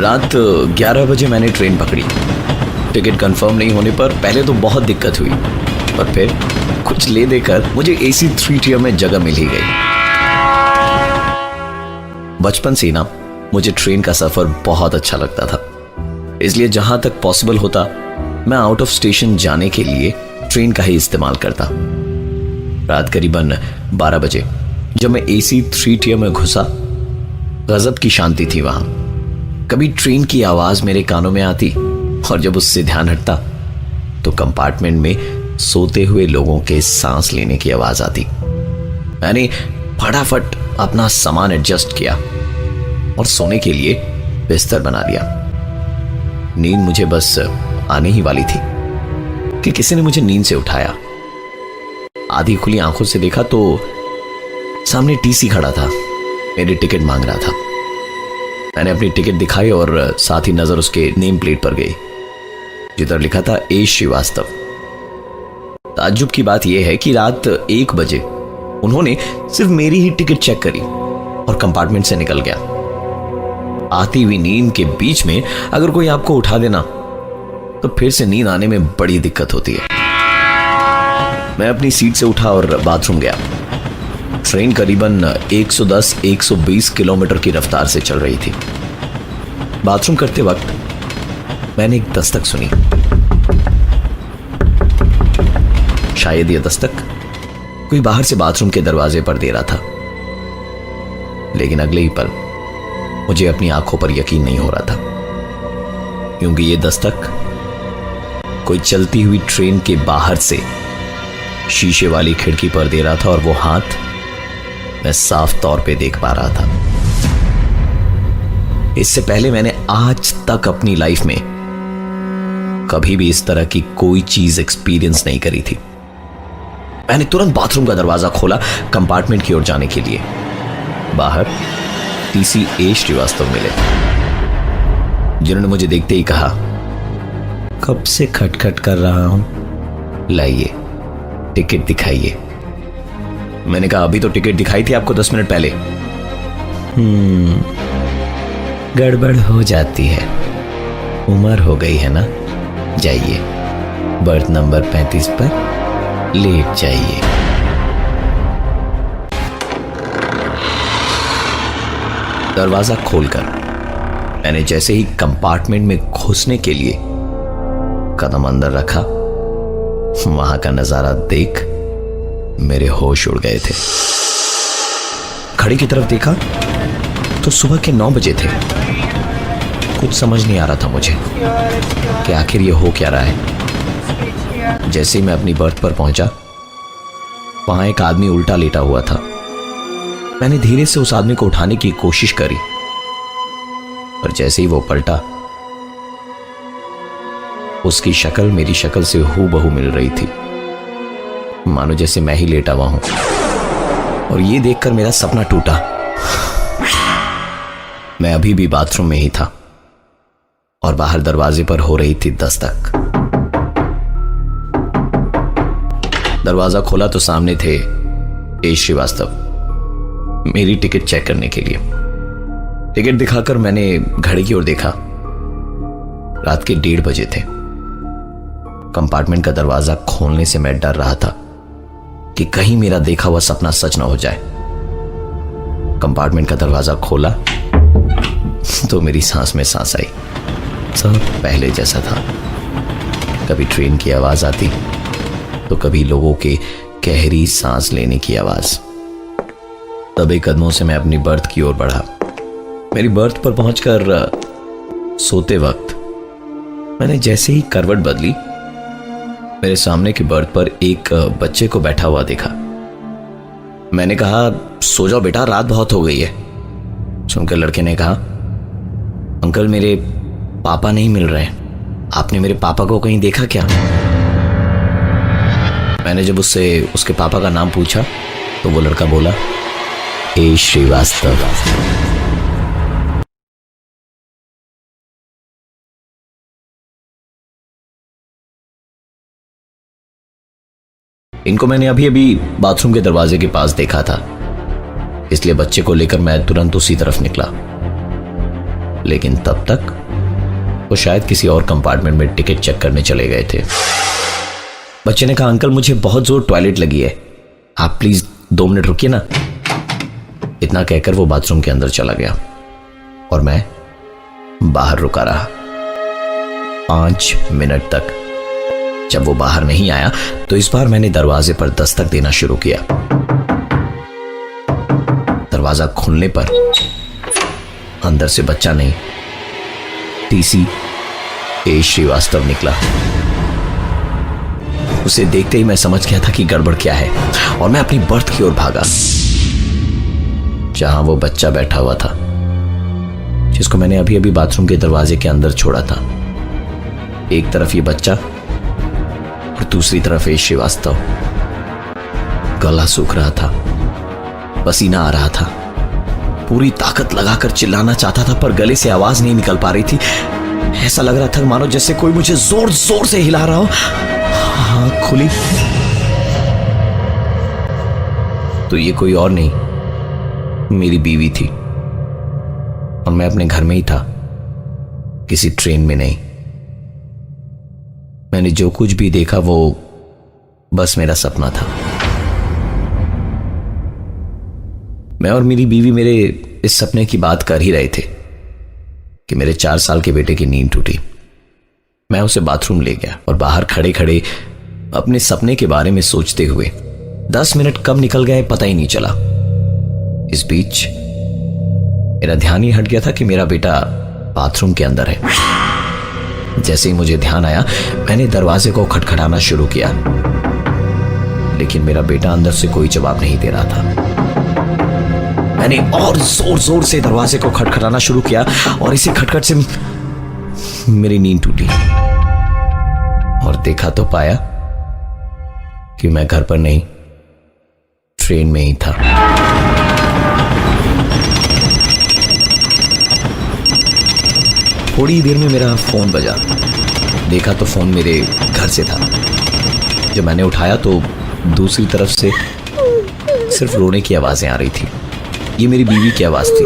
रात 11 बजे मैंने ट्रेन पकड़ी। टिकट कंफर्म नहीं होने पर पहले तो बहुत दिक्कत हुई, पर फिर कुछ ले देकर मुझे AC 3 tier में जगह मिल ही गई। बचपन से ना मुझे ट्रेन का सफर बहुत अच्छा लगता था, इसलिए जहां तक पॉसिबल होता मैं आउट ऑफ स्टेशन जाने के लिए ट्रेन का ही इस्तेमाल करता। रात करीबन 12 बजे जब मैं AC 3 tier में घुसा, गजब की शांति थी वहां। कभी ट्रेन की आवाज मेरे कानों में आती और जब उससे ध्यान हटता तो कंपार्टमेंट में सोते हुए लोगों के सांस लेने की आवाज आती। मैंने फटाफट अपना सामान एडजस्ट किया और सोने के लिए बिस्तर बना लिया। नींद मुझे बस आने ही वाली थी कि किसी ने मुझे नींद से उठाया। आधी खुली आंखों से देखा तो सामने TC खड़ा था, मेरी टिकट मांग रहा था। मैंने अपनी टिकट दिखाई और साथ ही नजर उसके नेम प्लेट पर गई, जिधर लिखा था A श्रीवास्तव। ताज्जुब की बात यह है कि रात 1 बजे उन्होंने सिर्फ मेरी ही टिकट चेक करी और कंपार्टमेंट से निकल गया। आती हुई नींद के बीच में अगर कोई आपको उठा देना तो फिर से नींद आने में बड़ी दिक्कत होती है। मैं अपनी सीट से उठा और बाथरूम गया। ट्रेन करीबन 110-120 किलोमीटर की रफ्तार से चल रही थी। बाथरूम करते वक्त मैंने एक दस्तक सुनी। शायद यह दस्तक कोई बाहर से बाथरूम के दरवाजे पर दे रहा था, लेकिन अगले ही पल मुझे अपनी आंखों पर यकीन नहीं हो रहा था, क्योंकि यह दस्तक कोई चलती हुई ट्रेन के बाहर से शीशे वाली खिड़की पर दे रहा था और वो हाथ मैं साफ तौर पे देख पा रहा था। इससे पहले मैंने आज तक अपनी लाइफ में कभी भी इस तरह की कोई चीज एक्सपीरियंस नहीं करी थी। मैंने तुरंत बाथरूम का दरवाजा खोला कंपार्टमेंट की ओर जाने के लिए। बाहर TC A श्रीवास्तव मिले, जिन्होंने मुझे देखते ही कहा, कब से खटखट कर रहा हूं, लाइए टिकट दिखाइए। मैंने कहा, अभी तो टिकट दिखाई थी आपको 10 मिनट पहले। गड़बड़ हो जाती है, उम्र हो गई है ना। जाइए बर्थ नंबर 35 पर लेट जाइए। दरवाजा खोलकर मैंने जैसे ही कंपार्टमेंट में घुसने के लिए कदम अंदर रखा, वहां का नजारा देख मेरे होश उड़ गए थे। घड़ी की तरफ देखा तो सुबह के 9 बजे थे। कुछ समझ नहीं आ रहा था मुझे कि आखिर ये हो क्या रहा है। जैसे ही मैं अपनी बर्थ पर पहुंचा, वहां एक आदमी उल्टा लेटा हुआ था। मैंने धीरे से उस आदमी को उठाने की कोशिश करी, पर जैसे ही वो पलटा, उसकी शक्ल मेरी शक्ल से हूबहू मिल रही थी, मानो जैसे मैं ही लेटा हुआ हूं। और ये देखकर मेरा सपना टूटा। मैं अभी भी बाथरूम में ही था और बाहर दरवाजे पर हो रही थी दस्तक। दरवाजा खोला तो सामने थे A श्रीवास्तव, मेरी टिकट चेक करने के लिए। टिकट दिखाकर मैंने घड़ी की ओर देखा। रात के 1:30 बजे थे। कंपार्टमेंट का दरवाजा खोलने से मैं डर रहा था कि कहीं मेरा देखा हुआ सपना सच ना हो जाए। कंपार्टमेंट का दरवाजा खोला तो मेरी सांस में सांस आई। सब पहले जैसा था। कभी ट्रेन की आवाज आती तो कभी लोगों के गहरी सांस लेने की आवाज। दबे कदमों से मैं अपनी बर्थ की ओर बढ़ा। मेरी बर्थ पर पहुंचकर सोते वक्त मैंने जैसे ही करवट बदली, मेरे सामने की बर्थ पर एक बच्चे को बैठा हुआ देखा। मैंने कहा, सो जाओ बेटा, रात बहुत हो गई है। सुनकर लड़के ने कहा, अंकल मेरे पापा नहीं मिल रहे हैं, आपने मेरे पापा को कहीं देखा क्या? मैंने जब उससे उसके पापा का नाम पूछा तो वो लड़का बोला, A श्रीवास्तव। इनको मैंने अभी अभी बाथरूम के दरवाजे के पास देखा था, इसलिए बच्चे को लेकर मैं तुरंत उसी तरफ निकला। लेकिन तब तक वो शायद किसी और कंपार्टमेंट में टिकट चेक करने चले गए थे। बच्चे ने कहा, अंकल मुझे बहुत जोर टॉयलेट लगी है, आप प्लीज 2 मिनट रुकिए ना। इतना कहकर वो बाथरूम के अंदर चला गया और मैं बाहर रुका रहा 5 मिनट तक। जब वो बाहर नहीं आया तो इस बार मैंने दरवाजे पर दस्तक देना शुरू किया। दरवाजा खुलने पर अंदर से बच्चा नहीं, टीसी ए श्रीवास्तव निकला। उसे देखते ही मैं समझ गया था कि गड़बड़ क्या है और मैं अपनी बर्थ की ओर भागा, जहां वो बच्चा बैठा हुआ था जिसको मैंने अभी अभी बाथरूम के दरवाजे के अंदर छोड़ा था। एक तरफ ये बच्चा और दूसरी तरफ ए श्रीवास्तव। गला सूख रहा था, पसीना आ रहा था, पूरी ताकत लगाकर चिल्लाना चाहता था पर गले से आवाज नहीं निकल पा रही थी। ऐसा लग रहा था मानो जैसे कोई मुझे जोर जोर से हिला रहा हो। आंख खुली तो ये कोई और नहीं, मेरी बीवी थी और मैं अपने घर में ही था, किसी ट्रेन में नहीं। मैंने जो कुछ भी देखा वो बस मेरा सपना था। मैं और मेरी बीवी मेरे इस सपने की बात कर ही रहे थे कि मेरे 4 साल के बेटे की नींद टूटी। मैं उसे बाथरूम ले गया और बाहर खड़े खड़े अपने सपने के बारे में सोचते हुए 10 मिनट कब निकल गए पता ही नहीं चला। इस बीच मेरा ध्यान ही हट गया था कि मेरा बेटा बाथरूम के अंदर है। जैसे ही मुझे ध्यान आया मैंने दरवाजे को खटखटाना शुरू किया, लेकिन मेरा बेटा अंदर से कोई जवाब नहीं दे रहा था। मैंने और जोर जोर से दरवाजे को खटखटाना शुरू किया और इसी खटखट से मेरी नींद टूटी और देखा तो पाया कि मैं घर पर नहीं, ट्रेन में ही था। थोड़ी देर में मेरा फोन बजा। देखा तो फोन मेरे घर से था। जब मैंने उठाया तो दूसरी तरफ से सिर्फ रोने की आवाजें आ रही थी। ये मेरी बीवी की आवाज थी।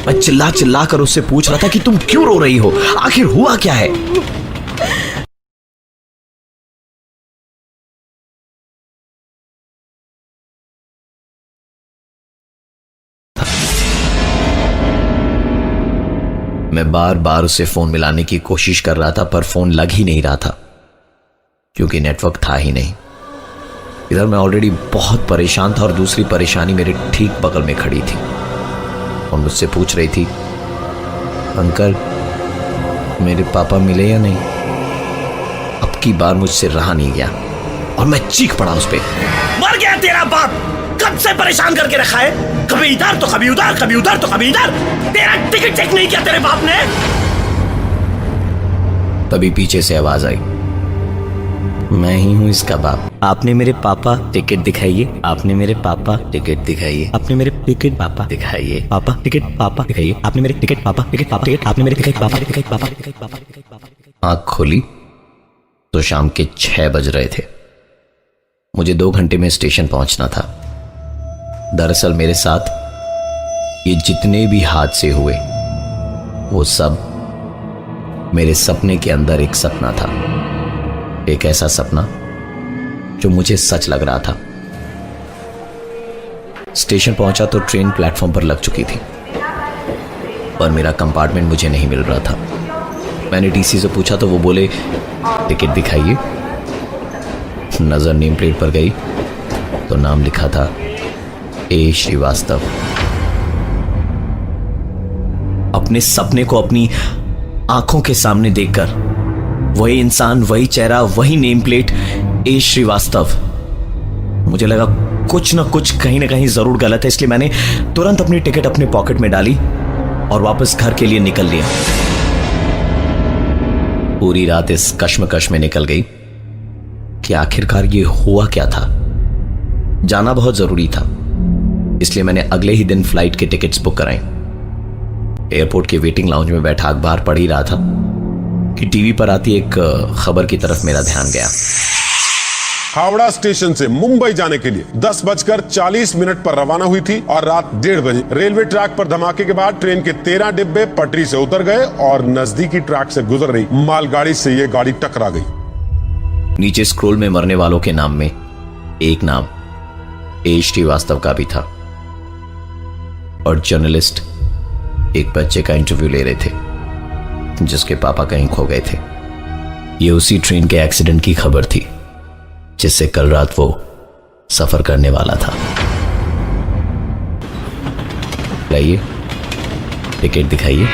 मैं चिल्ला चिल्ला कर उससे पूछ रहा था कि तुम क्यों रो रही हो, आखिर हुआ क्या है। मैं बार बार उसे फोन मिलाने की कोशिश कर रहा था पर फोन लग ही नहीं रहा था क्योंकि नेटवर्क था ही नहीं। इधर मैं ऑलरेडी बहुत परेशान था और दूसरी परेशानी मेरे ठीक बगल में खड़ी थी और मुझसे पूछ रही थी, अंकल मेरे पापा मिले या नहीं। अब की बार मुझसे रहा नहीं गया और मैं चीख पड़ा उस पे, मर गया तेरा बाप, कब से परेशान करके रखा है, कभी इधर तो कभी उधर, कभी उधर तो कभी इधर, तेरा टिकट चेक नहीं किया तेरे बाप ने। तभी पीछे से आवाज आई, मैं ही हूं इसका बाप। आपने मेरे पापा टिकट दिखाइए, आपने मेरे पापा टिकट दिखाइए, आपने मेरे टिकट पापा दिखाइए, पापा टिकट पापा दिखाइए, आपने मेरे टिकट पापा टिकट पापा टिकट, आपने मेरे टिकट पापा टिकट पापा टिकट पापा टिकट पापा। आंख खोली तो शाम के 6 बज रहे थे। मुझे 2 घंटे में स्टेशन पहुंचना था। दरअसल मेरे साथ ये जितने भी हादसे हुए वो सब मेरे सपने के अंदर एक सपना था, एक ऐसा सपना जो मुझे सच लग रहा था। स्टेशन पहुंचा तो ट्रेन प्लेटफॉर्म पर लग चुकी थी पर मेरा कंपार्टमेंट मुझे नहीं मिल रहा था। मैंने टीसी से पूछा तो वो बोले टिकट दिखाइए। नजर नेम प्लेट पर गई तो नाम लिखा था ए श्रीवास्तव। अपने सपने को अपनी आंखों के सामने देखकर वही इंसान, वही चेहरा, वही नेम प्लेट, ए श्रीवास्तव। मुझे लगा कुछ ना कुछ कहीं ना कहीं जरूर गलत है, इसलिए मैंने तुरंत अपनी टिकट अपने पॉकेट में डाली और वापस घर के लिए निकल लिया। पूरी रात इस कश्मकश में निकल गई कि आखिरकार ये हुआ क्या था। जाना बहुत जरूरी था, इसलिए मैंने अगले ही दिन फ्लाइट के टिकट्स बुक कराए। एयरपोर्ट के वेटिंग लाउंज में बैठा अखबार पढ़ ही रहा था कि टीवी पर आती एक खबर की तरफ मेरा ध्यान गया। हावड़ा स्टेशन से मुंबई जाने के लिए 10:40 पर रवाना हुई थी और रात 1:30 बजे रेलवे ट्रैक पर धमाके के बाद ट्रेन के 13 डिब्बे पटरी से उतर गए और नजदीकी ट्रैक से गुजर रही मालगाड़ी से ये गाड़ी टकरा गई। नीचे स्क्रोल में मरने वालों के नाम में एक नाम एच श्रीवास्तव का भी था और जर्नलिस्ट एक बच्चे का इंटरव्यू ले रहे थे जिसके पापा कहीं खो गए थे। ये उसी ट्रेन के एक्सीडेंट की खबर थी जिससे कल रात वो सफर करने वाला था। लाइए टिकट दिखाइए।